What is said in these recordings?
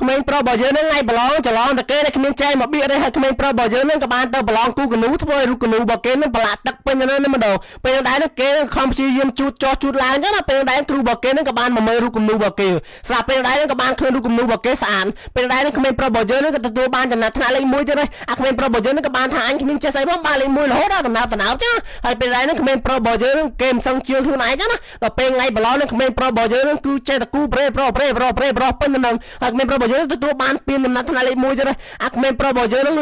ក្មេងប្រុសរបស់យើងនឹងថ្ងៃប្រឡងច្រឡំតែគេគ្មានចែកមកបៀកទេហើយក្មេងប្រុសរបស់យើងនឹងក៏បានទៅប្រឡងគូកនូធ្វើឲ្យរូបកនូរបស់គេនឹងប្រឡាក់ទឹកពេញទៅនឹងម្ដងពេលដែរនឹងគេខំព្យាយាមជូតចោះជូតឡើងចឹងណាពេលដែរគ្រូរបស់គេនឹងក៏បានមកមើលរូបកនូរបស់គេស្រាប់ពេលដែរនឹងក៏បានឃើញរូបកនូរបស់គេស្អាតពេលដែរនឹងក្មេងប្រុសរបស់យើងនឹងក៏ទទួលបានចំណាត់ថ្នាក់លេខ1ទៀតហើយអាក្មេងប្រុសរបស់យើងនឹងក៏បានថាអញគ្មានចេះស្អីផងបានលេខ1រហូតដល់តំណើបចឹងហើយពេលដែរនឹងក្មេងប្រុសរបស់យើងនឹងគេមិនសឹងជឿខ្លួនឯងចឹងណាដល់ពេលថ្ងៃប្រឡងនឹងក្មេងប្រុសរបស់យើងនឹងគឺចេះតែគូប្រេប្រពេញទៅនឹងហើយក្មេងប្រុសរបស់យើងទទួលបានពីដំណាក់ថ្នាក់លេខ1ទៀតហើយអាក្មេងប្រុសរបស់យើងនឹង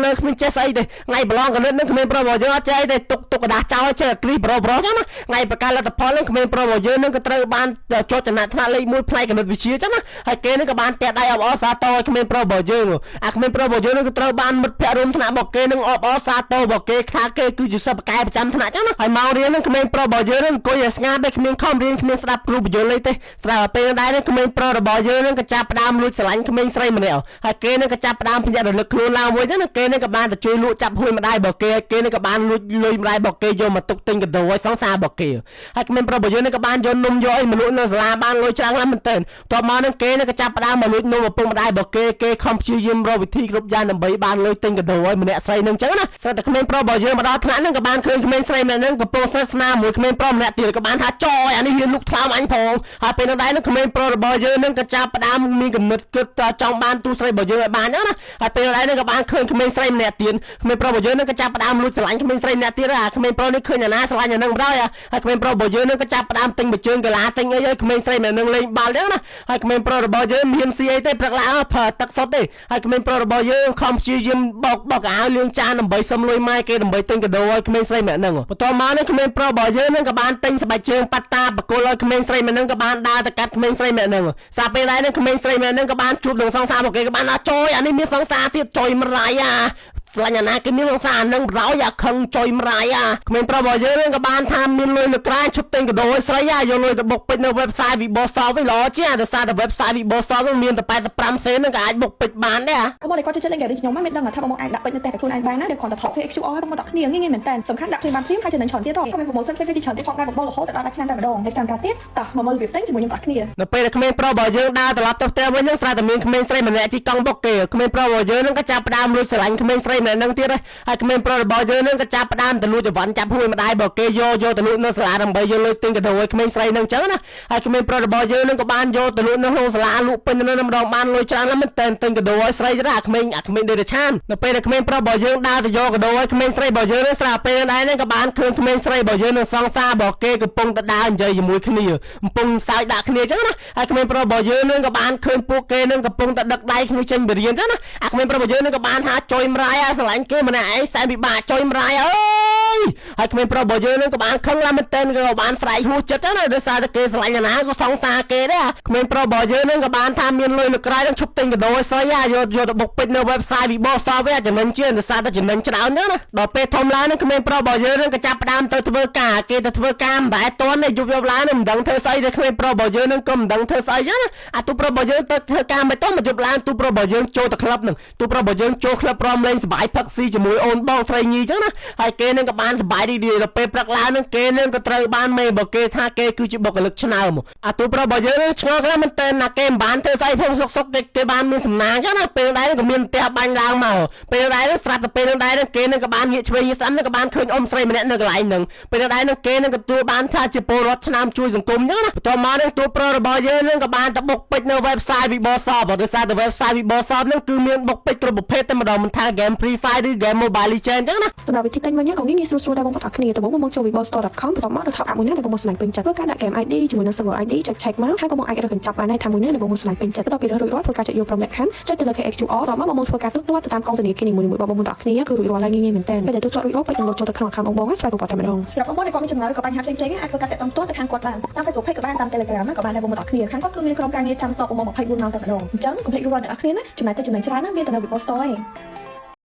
លើគ្មានចេះស្អីទេថ្ងៃប្រឡងកណិតនឹងក្មេងប្រុសរបស់យើងអត់ចេះទេទុកកដាស់ចោលចេះគ្រីប្រចឹងណាថ្ងៃប្រកាសលទ្ធផលនឹងក្មេងប្រុសរបស់យើងនឹងក៏ត្រូវបានចុះចំណាត់ថ្នាក់លេខ1ផ្នែកកណិតវិទ្យាចឹងណាហើយគេនឹងក៏បានតាក់ដៃអបអរសាទរឲ្យក្មេងប្រុសរបស់យើងអាក្មេងប្រុសរបស់យើងនឹងក៏ត្រូវបានមិត្តភ័ក្តិរួមថ្នាក់របស់គេនឹងអបអរសាទររបស់គេថាគេគឺជាសិស្សបកែប្រចាំថ្នាក់ចឹងណាហើយមករៀននឹងក្មេងប្រុសរបស់យើងនឹងអង្គុយឲ្យស្ងាត់ទេគ្មានខំរៀនគ្មានស្ដាប់គ្រូបញ្យលលេខទេស្រាប់ពេលដែរនឹងក្មេងប្រុសរបស់យើងនឹងក៏ចាប់ផ្ដើមលួចស្រឡាញ់ក្មេងស្រីម្នាក់ហើយគេនឹងក៏ចាប់ផ្ដើមភ្ញាក់រលឹកខ្លួនឡើងមួយចឹងណាគេនឹងក៏បានទៅជួយលក់ចាប់ហួយម្ដាយរបស់គេគេនឹងក៏បានលួចលុយម្ដាយរបស់គេយកមកទុកទិញកដោឲ្យសង្សាររបស់គេហើយក្មេងប្រុសរបស់យើងនឹងក៏បានយកនំយកអីមកលក់នៅសាលាបានលុយច្រើនណាស់មែនទែនតបមកនឹងគេនឹងក៏ចាប់ផ្ដើមមកលួចនំឪពុកម្ដាយរបស់គេខំព្យាយាមរកវិធីគ្រប់យ៉ាងដើម្បីបានលុយទិញកដោឲ្យម្នាក់ស្រីនឹងចឹងណាស្រាប់តែក្មេងប្រុសរបស់យើងមកដល់ថ្នាក់នឹងក៏បានឃើញក្មេងស្រីម្នាក់នឹងកំពុងសិក្សាស្នាមួយក្មេងប្រុសម្នាក់ទៀតក៏បានថាចយអានេះហ៊ានលុកថ្លើមអញផងហើយពេលនោះដែរនឹងក្មេងប្រុសរបស់យើងនឹងក៏ចាប់ផ្ដើមមានគំនិតគិតចង់បានទូស្រីរបស់យើងឲ្យបានចឹងណាហើយពេលដែរនឹងក៏បានឃើញក្មេងស្រីម្នាក់ទៀតក្មេងប្រុសរបស់យើងនឹងក៏ចាប់ផ្ដើមលួចស្រឡាញ់ក្មេងស្រីម្នាក់ទៀតអាក្មេងប្រុសនេះឃើញអាណាស្រឡាញ់អានឹងម្ដងហើយក្មេងប្រុសរបស់យើងនឹងក៏ចាប់ផ្ដើមទិញបជើងកីឡាទិញអីឲ្យក្មេងស្រីម្នាក់នឹងលេងបាល់ចឹងណាហើយក្មេងប្រុសរបស់យើងមានស៊ីអីទេព្រឹកឡើងប្រើទឹកសុទ្ធទេហើយក្មេងប្រុសរបស់យើងខំព្យាយាមបោកអាវលាងចានដើម្បីសុំលុយម៉ែគេដើម្បីទិញកាដូឲ្យក្មេងស្រីម្នាក់នឹងបន្ទាប់មកនេះក្មេងប្រុសរបស់យើងនឹងក៏បានទិញស្បែកជើងប៉ាត់តាបកគលឲ្យក្មេងស្រីម្នាក់នឹងក៏បានដើរទៅកាត់ក្មេងស្រីម្នាក់នឹងស្រាប់ពេលដែរនឹងក្មេងស្រីម្នាក់នឹងក៏បានជួបនឹងសង្សាររបស់គេក៏បានថាចយអានេះមានសង្សារទៀតចយម្រាយស្លាញ់អាណាគេមានសង្សារនឹងប្រោយអាខឹងចុយម្រាយក្មេងប្រុសរបស់យើងនឹងក៏បានថាមានលុយលើក្រែឈប់ទិញកាដូឲ្យស្រីយកលុយទៅបុកពេជ្រនៅ website Vibosoft វិញល្អជាងដោយសារតែ website Vibosoft នឹងមានតែ85សេននឹងក៏អាចបុកពេជ្របានដែរក៏មកគាត់ចិត្តលេងហ្គេមនេះខ្ញុំមិនដឹងថាបងអាចដាក់ពេជ្រនៅតែខ្លួនឯងបានណាដែលគ្រាន់តែផក QR ឲ្យបងដាក់គ្នាងាយៗមែនតើសំខាន់ដាក់គ្នាបានព្រៀងហើយចំណេញច្រើនទៀតក៏មានប្រម៉ូសិនផ្សេងៗច្រើនទៀតផងដែរបងរហូតដល់ឆ្នាំតែម្ដងលេខចាំការទៀតតោះមកមើលរបៀបទិញជាមួយខ្ញុំដាក់គ្នានៅពេលដែលក្មេងប្រុសរបស់យើងដើរត្រឡប់ទៅផ្ទះវិញនឹងស្រាប់តែមានក្មេងស្រីម្នាក់ជិះកង់បុកគេក្មេងប្រុសរបស់យើងនឹងក៏ចាប់ផ្ដើមលួចស្រឡាញ់ក្មេងស្រីម្នាក់នឹងទៀតហើយក្មេងប្រុសរបស់យើងនឹងក៏ចាប់ផ្ដើមទៅលួចចង្វាន់ចាប់ហួយម្ដាយរបស់គេយកទៅលក់នៅសាលាដើម្បីយកលុយទិញកាដូឲ្យក្មេងស្រីនឹងចឹងណាហើយក្មេងប្រុសរបស់យើងនឹងក៏បានយកទៅលក់នៅក្នុងសាលាលក់ពេញនៅម្ដងបានលុយច្រើនណាស់មែនទែនទិញកាដូឲ្យស្រីទៅអាក្មេងដេរឆាននៅពេលដែលក្មេងប្រុសរបស់យើងដើរទៅយកកាដូឲ្យក្មេងស្រីរបស់យើងនឹងស្រាប់ពេលដែរនឹងក៏បានឃើញក្មេងស្រីរបស់យើងនឹងសង្សាររបស់គេកំពុងទៅដើរនិយាយជាមួយគ្នាកំពុងសើចដាក់គ្នាចឹងណាហើយក្មេងប្រុសរបស់យើងនឹងក៏បានឃើញពួកគេនឹងកំពុងតែដឹកដៃគ្នាចេញបរៀនចឹងណាអាក្មេងប្រុសរបស់យើងនឹងក៏បានថាចុយម្រាយស្រឡាញ់គេម្នាក់ឯងសែនពិបាកចុយម្រាយអើយហើយក្មេងប្រុសរបស់យើងនឹងក៏បានខឹងឡើងមែនទែនក៏បានស្រែកហួសចិត្តណាដោយសារតែគេស្រឡាញ់អាណាក៏សង្សារគេដែរក្មេងប្រុសរបស់យើងនឹងក៏បានថាមានលុយលើក្រៅនឹងឈប់ទិញកាដូឲ្យស្រីយកទៅបុកពេជ្រនៅ website Vibosoft វិញចំណេញជាងដោយសារតែចំណេញច្រើនណាដល់ពេលធំឡើងនឹងក្មេងប្រុសរបស់យើងនឹងក៏ចាប់ផ្ដើមទៅធ្វើការគេទៅធ្វើការមិនដែលតន់ទេយប់ឡើងនឹងមិនដឹងធ្វើស្អីទេក្មេងប្រុសរបស់យើងនឹងក៏មិនដឹងធ្វើស្អីចឹងណាអាទូប្រុសរបស់យើងទៅធ្វើការមិនតន់មកយប់ឡើងទូប្រុសរបស់យើងចូលទៅក្លឹបនឹងទូប្រុសរបស់យើងចូលក្លឹបព្រមលេងសប្បាយផឹកស៊ីជាមួយអូនបងស្រីញីចឹងណាហើយគេនឹងក៏បានសប្បាយរីករាយដល់ពេលព្រឹកឡើងនឹងគេនឹងក៏ត្រូវបានមេរបស់គេថាគេគឺជាបុគ្គលិកឆ្នើមអាទូប្រុសរបស់យើងនឹងឆ្ងល់ខ្លាំងមែនតើណាគេមិនបានធ្វើស្អីផងសុកគេបានមានសំណាងចឹងណាពេលដែរក៏មានផ្ទះបាញ់ឡើងមកពេលដែរស្រាប់តែពេលដែរគេនឹងក៏បានងាកឆ្វេងងាកស្ដាំនឹងក៏បានឃើញអ៊ំស្រីម្នាក់នៅកន្លែងនឹងពេលដែរនឹងគេនឹងក៏ទទួលបានថាជាពលរដ្ឋឆ្នាំជួយសង្គមចឹងណាបន្ទាប់មកនឹងទូប្រុសរបស់យើងនឹងក៏បានទៅបុកពេជ្រនៅ website Vibosoft ដោយសារតែ website Vibosoft នឹងគឺមានបុកពេជ្រគ្រប់ប្រភេទតែម្ដងមិនថា game Free Fire ឬ game Mobile Legends ចឹងណាសម្រាប់វិធីទិញវិញក៏ងាយស្រួលដែរបងប្អូនអរគ្នាទៅមកចូល Vibostore.com បន្ទាប់មកទៅថតអាប់មួយណាដែលបងប្អូនស្រឡាញ់ពេញចិត្តធ្វើការដាក់ game ID ជាមួយនឹង server ID ចុច check មកហើយបងប្អូនអាចរកកញ្ចប់បានហើយថាមួយណាដែលបងប្អូនស្រឡាញ់ពេញចិត្តបន្ទាប់ពីរើសរួចរាល់ធ្វើការចុចយកព្រមលក្ខខណ្ឌចុចទៅលើ QR បន្ទាប់មកបងប្អូនធ្វើការទូទាត់ទៅតាមកងធនាគារនីមួយៗបងប្អូនទាំងអស់គ្នាគឺរួចរាល់ហើយងាយៗមែនតើពេលដែលទូទាត់រួចរាល់ពេជ្រនឹងលោតចូលទៅក្នុង account បងប្អូនហើយស្វែងរកតែម្ដងសម្រាប់បងប្អូនដែលគាត់មានចម្ងល់ឬក៏បញ្ហាផ្សេងៗអាចធ្វើការតាក់ទងទៅខាងគាត់បានតាម Facebook Page ក៏បានតាម Telegram ក៏បានដែរបងប្អូនទាំងអស់គ្នាខាងគាត់គឺមានក្រុមការងារចាំតបបងប្អូន24ម៉ោងតែម្ដងអញ្ចឹងកុំភ្លេចរួចរាល់ទាំងអស់គ្នាណាចំណាយទៅចំណេញច្រើនណាស់មានតែនៅ Vibostore ឯង